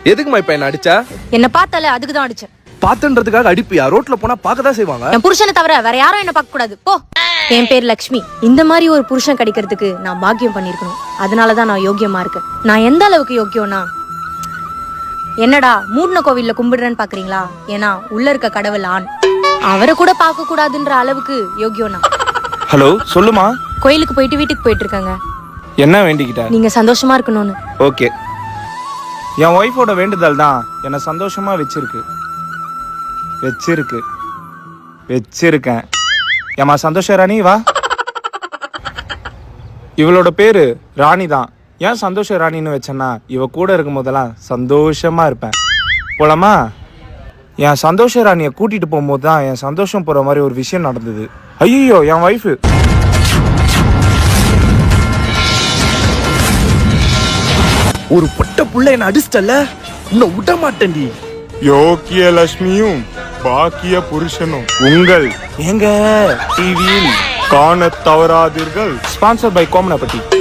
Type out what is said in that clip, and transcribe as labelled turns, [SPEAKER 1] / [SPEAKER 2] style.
[SPEAKER 1] எதுக்குமா இப்ப என்ன அடிச்சா?
[SPEAKER 2] என்ன பார்த்தால அதுக்கு தான் அடிச்சேன்.
[SPEAKER 1] பாத்துன்றதுக்காக அடிப்பியா? ரோட்ல போனா பார்க்கதான் செய்வாங்க.
[SPEAKER 2] என் புருஷனை தவிர வேற யாரும் என்ன பார்க்க கூடாது போ. என் பேர் லக்ஷ்மி. இந்த மாதிரி ஒரு புருஷன் கிடைக்கிறதுக்கு நான் பாக்கியம் பண்ணிருக்கணும். அதனாலதான் நான் யோக்கியமா இருக்கேன். நான் எந்த அளவுக்கு யோக்கியம்னா, என்னடா மூட்ன கோவில்ல கும்பிடுறேன்னு பாக்குறீங்களா? ஏன்னா உள்ள இருக்க கடவுள் ஆண். அவரை கூட பார்க்க கூடாதுன்ற அளவுக்கு யோக்கியம்னா.
[SPEAKER 3] ஹலோ, சொல்லுமா.
[SPEAKER 2] கோயிலுக்கு போயிட்டு வீட்டுக்கு போயிட்டு இருக்காங்க.
[SPEAKER 3] என்ன வேண்டிக்கிட்ட?
[SPEAKER 2] நீங்க சந்தோஷமா இருக்கணும்னு.
[SPEAKER 3] ஓகே. என் ஒய்ஃபோட வேண்டுதல் தான் என்னை சந்தோஷமா வச்சிருக்கேன். ஏமா சந்தோஷ ராணி வா. இவளோட பேரு ராணி தான். ஏன் சந்தோஷ ராணின்னு வச்சேன்னா, இவ கூட இருக்கும் போதெல்லாம் சந்தோஷமா இருப்பேன். போலாமா? என் சந்தோஷ ராணியை கூட்டிட்டு போகும்போது தான் என் சந்தோஷம் போற மாதிரி ஒரு விஷயம் நடந்தது. ஐயோ, என் ஒய்ஃபு.
[SPEAKER 1] ஒரு பொட்ட புள்ள என்ன அடிச்சிட்டல, இன்னும் விட மாட்டேன்டி.
[SPEAKER 3] யோக்கிய லட்சுமியும் பாக்கிய புருஷனும் உங்கள் எங்க டிவியில் காண தவறாதீர்கள். Sponsor by கோமனப்பட்டி.